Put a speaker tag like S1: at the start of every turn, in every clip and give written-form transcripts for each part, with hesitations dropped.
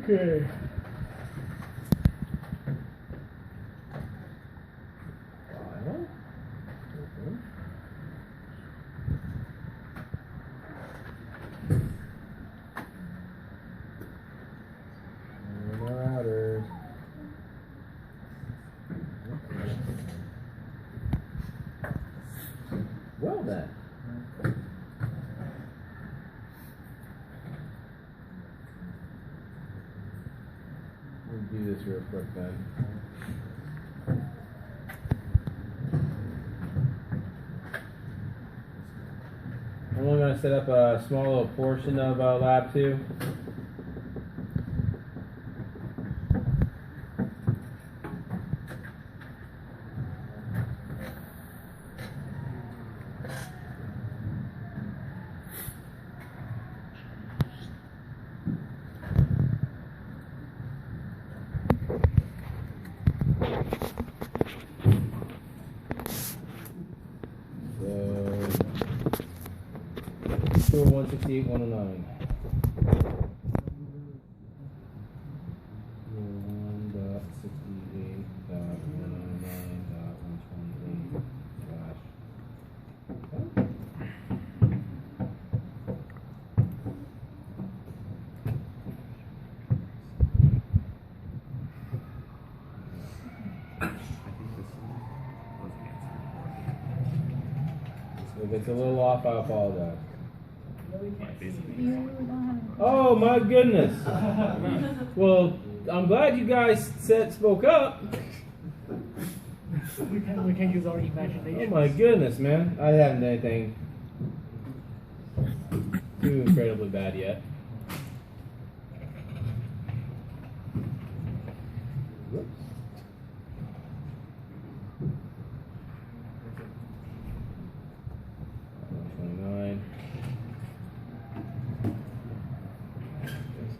S1: Okay. File. Open. And the routers. Okay. Well then. We'll do this real quick then. I'm only going to set up a small little portion of Lab 2. So, 168.109. 168.109.128. If it's a little off, I apologize. Oh my goodness! Well, I'm glad you guys spoke up.
S2: We can use our imagination.
S1: Oh my goodness, man! I haven't done anything too incredibly bad yet. Whoops.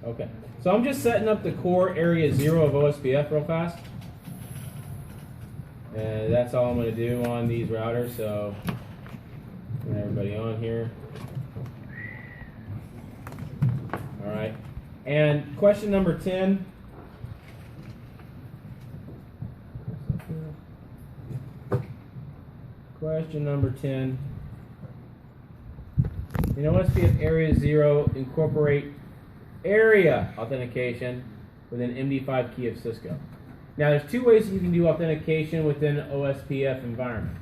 S1: Okay, so I'm just setting up the core area 0 of OSPF real fast. And that's all I'm going to do on these routers, so get everybody on here. Alright, and question number 10. Question number 10. In OSPF area 0, incorporate area authentication with an MD5 key of Cisco. Now there's two ways you can do authentication within OSPF environment.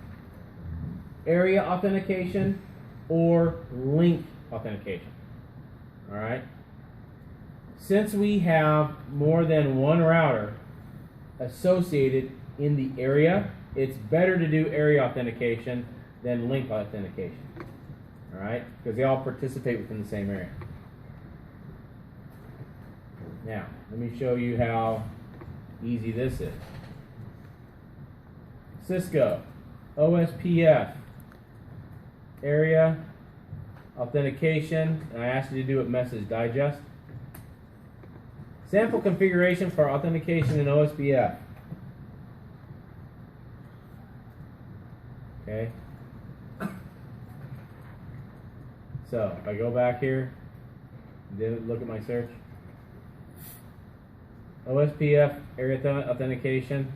S1: Area authentication or link authentication. Alright? Since we have more than one router associated in the area, it's better to do area authentication than link authentication. Alright? Because they all participate within the same area. Now, let me show you how easy this is. Cisco, OSPF, area, authentication, and I asked you to do it message digest. Sample configuration for authentication in OSPF. Okay. So, if I go back here, then look at my search. OSPF area authentication.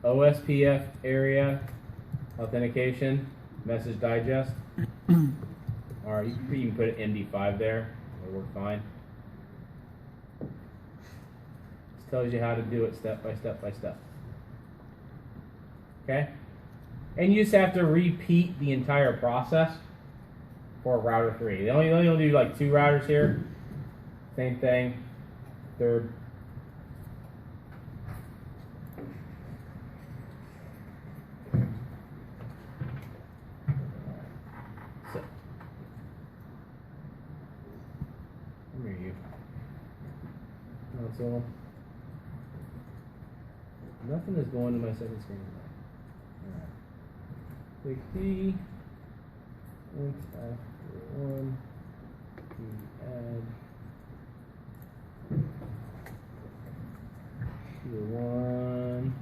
S1: OSPF area authentication message digest. Or you can even put an MD5 there. It'll work fine. This tells you how to do it step by step by step. Okay? And you just have to repeat the entire process for router 3. They only do like 2 routers here. Same thing. Third. So. Where are you? Console. Nothing is going to my second screen. Alright. Click P. Links after 1. Add. Tier 1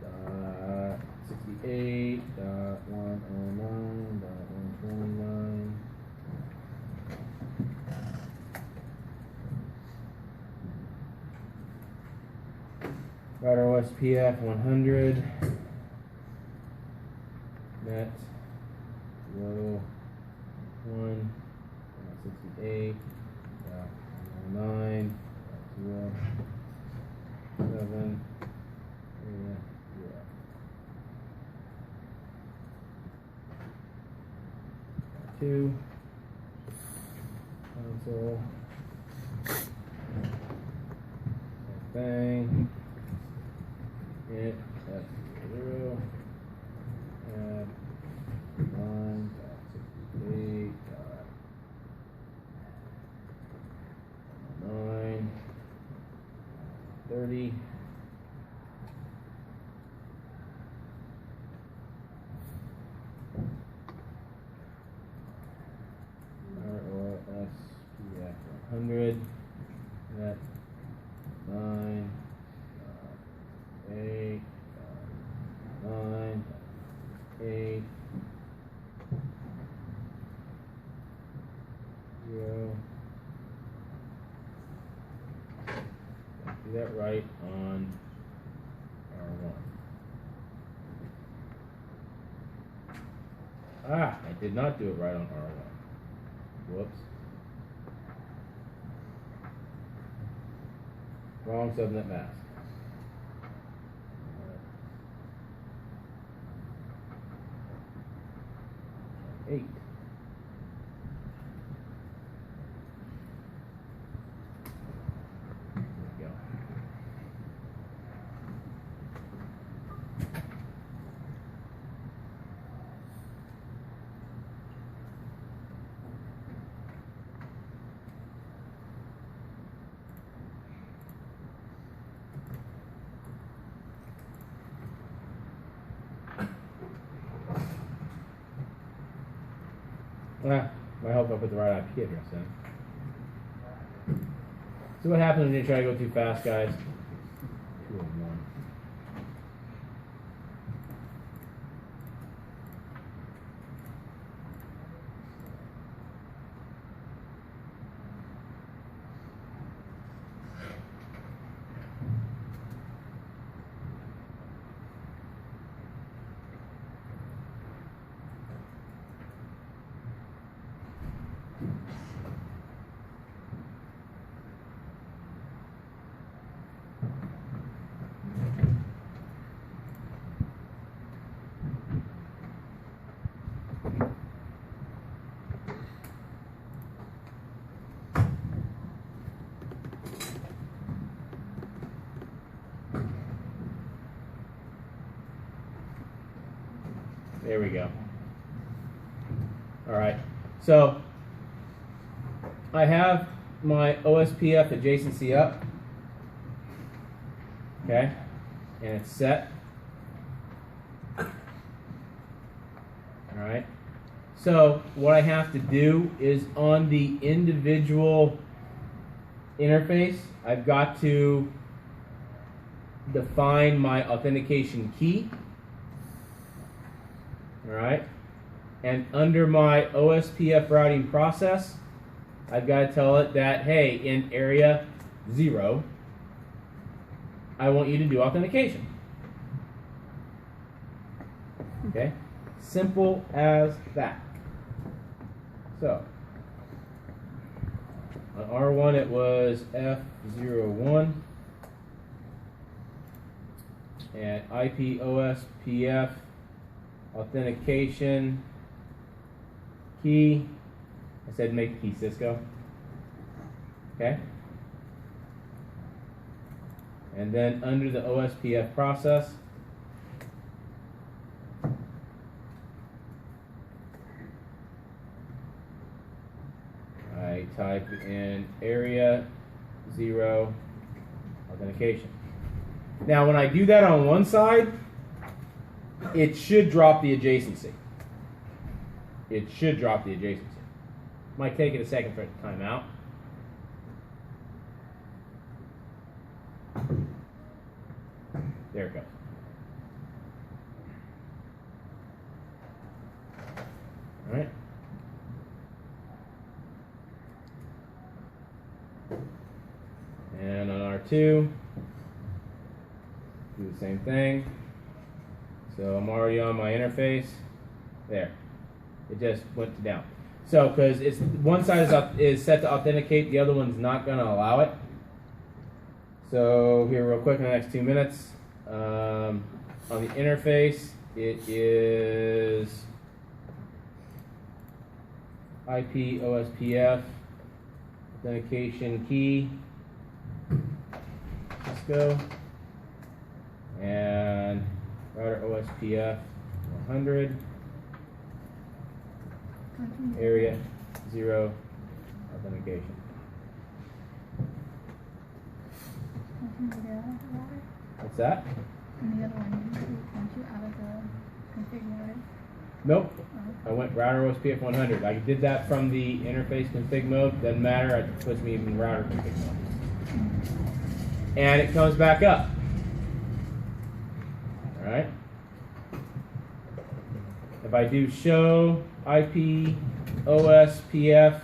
S1: dot 68 dot 109 dot 129 OSPF 100. Net 0 1 68 9 0 7 area 0. Two console. Same thing. It F0 add 9.68 9 30 ROSPF 100 net 9 8 9 8 0. Do that right on R1. Ah, I did not do it right on R1. Whoops. Wrong subnet mask. 8. There we go. I hope I put the right IP address in. See what happens when you try to go too fast, guys. 201. There we go. All right. So I have my OSPF adjacency up. Okay. And it's set. All right. So what I have to do is on the individual interface, I've got to define my authentication key. All right, and under my OSPF routing process, I've got to tell it that, hey, in area 0, I want you to do authentication. Okay, simple as that. So, on R1 it was F01, and IP OSPF authentication key. I said make the key Cisco. Okay. And then under the OSPF process, I type in area 0 authentication. Now when I do that on one side, it should drop the adjacency. It should drop the adjacency. Might take it a second for it to time out. There it goes. All right. And on R2, do the the same thing. So I'm already on my interface. There. It just went to down. So, because it's one side is set to authenticate, the other one's not going to allow it. So here, real quick, in the next 2 minutes, on the interface, it is IP OSPF authentication key Cisco and router OSPF 100 area 0 authentication. What's that?
S3: And the other one, once you out of the config mode.
S1: Nope.
S3: Oh.
S1: I went router OSPF 100. I did that from the interface config mode. Doesn't matter. It puts me in router config mode. And it comes back up. All right. If I do show IP OSPF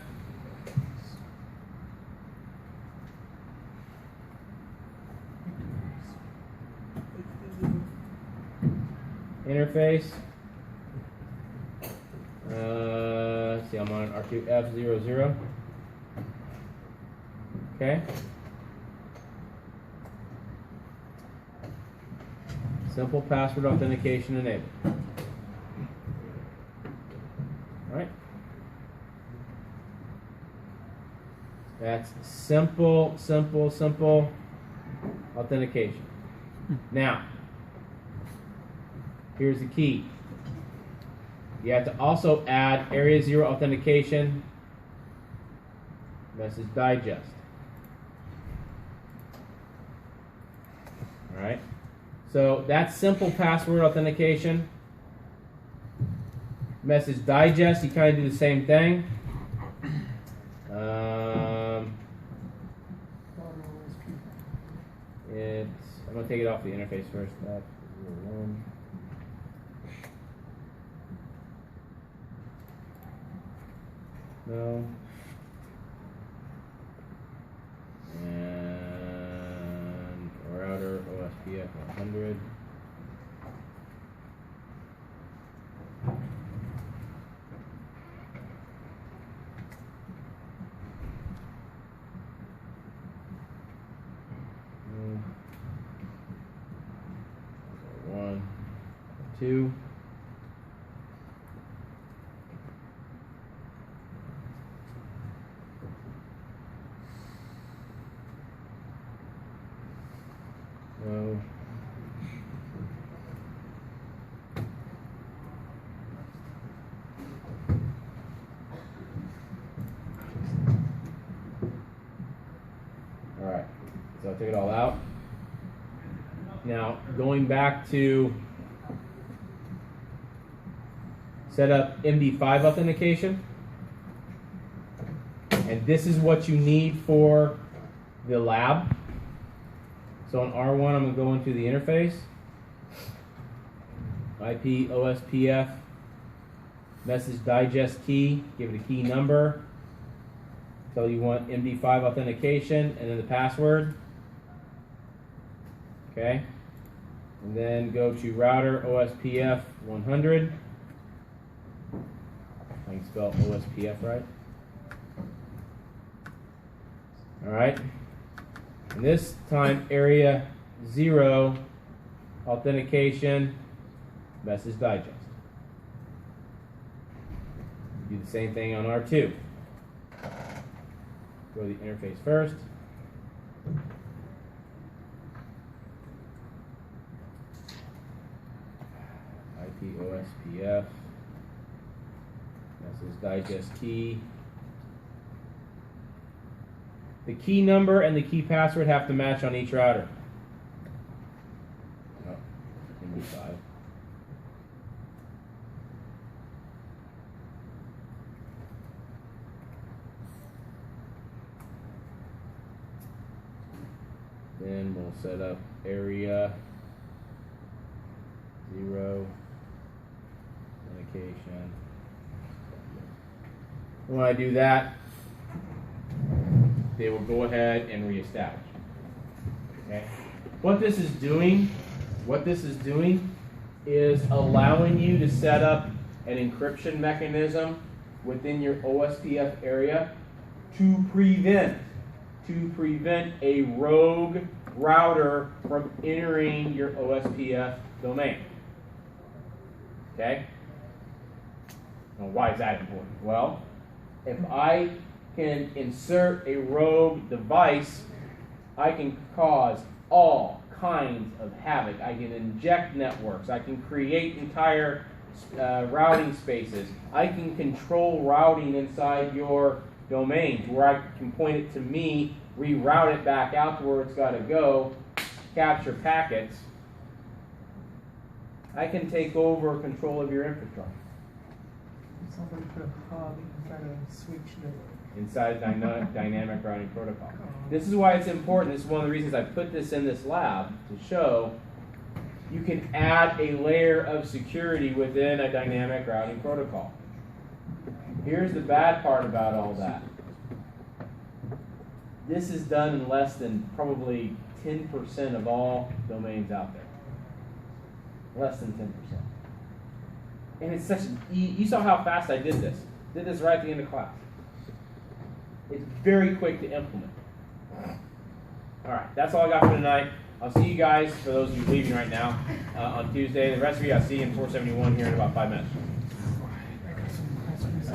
S1: interface. Let's see, I'm on R2F00. Okay. Simple password authentication enabled. All right. That's simple authentication. Now, here's the key. You have to also add Area 0 authentication message digest. All right. So that's simple password authentication. Message digest, you kind of do the same thing. I'm going to take it off the interface first. That's 1. No. And router OSPF 100. One, two. No. All right, so I'll take it all out. Now, going back to set up MD5 authentication, and this is what you need for the lab. So on R1, I'm going to go into the interface, IP OSPF, message digest key, give it a key number, tell you want MD5 authentication, and then the password. Okay, and then go to router OSPF 100. I can spell OSPF right. All right. And this time, Area 0 authentication message digest. Do the same thing on R2. Go to the interface first. IP OSPF message digest key. The key number and the key password have to match on each router. Oh, MD5. Then we'll set up Area 0 authentication. When I do that, they will go ahead and reestablish. Okay. What this is doing What this is doing is allowing you to set up an encryption mechanism within your OSPF area to prevent a rogue router from entering your OSPF domain. Okay? Now, why is that important? Well, if I can insert a rogue device, I can cause all kinds of havoc. I can inject networks. I can create entire routing spaces. I can control routing inside your domains where I can point it to me, reroute it back out to where it's got to go, capture packets. I can take over control of your infrastructure.
S2: Somebody put a hub inside a switch there.
S1: Inside dynamic routing protocol. This is why it's important. This is one of the reasons I put this in this lab, to show you can add a layer of security within a dynamic routing protocol. Here's the bad part about all that. This is done in less than probably 10% of all domains out there. Less than 10%. And it's such an you saw how fast I did this. Did this right at the end of class. It's very quick to implement. All right, that's all I got for tonight. I'll see you guys, for those of you leaving right now, on Tuesday. The rest of you I'll see you in 471 here in about 5 minutes.
S2: I got some questions.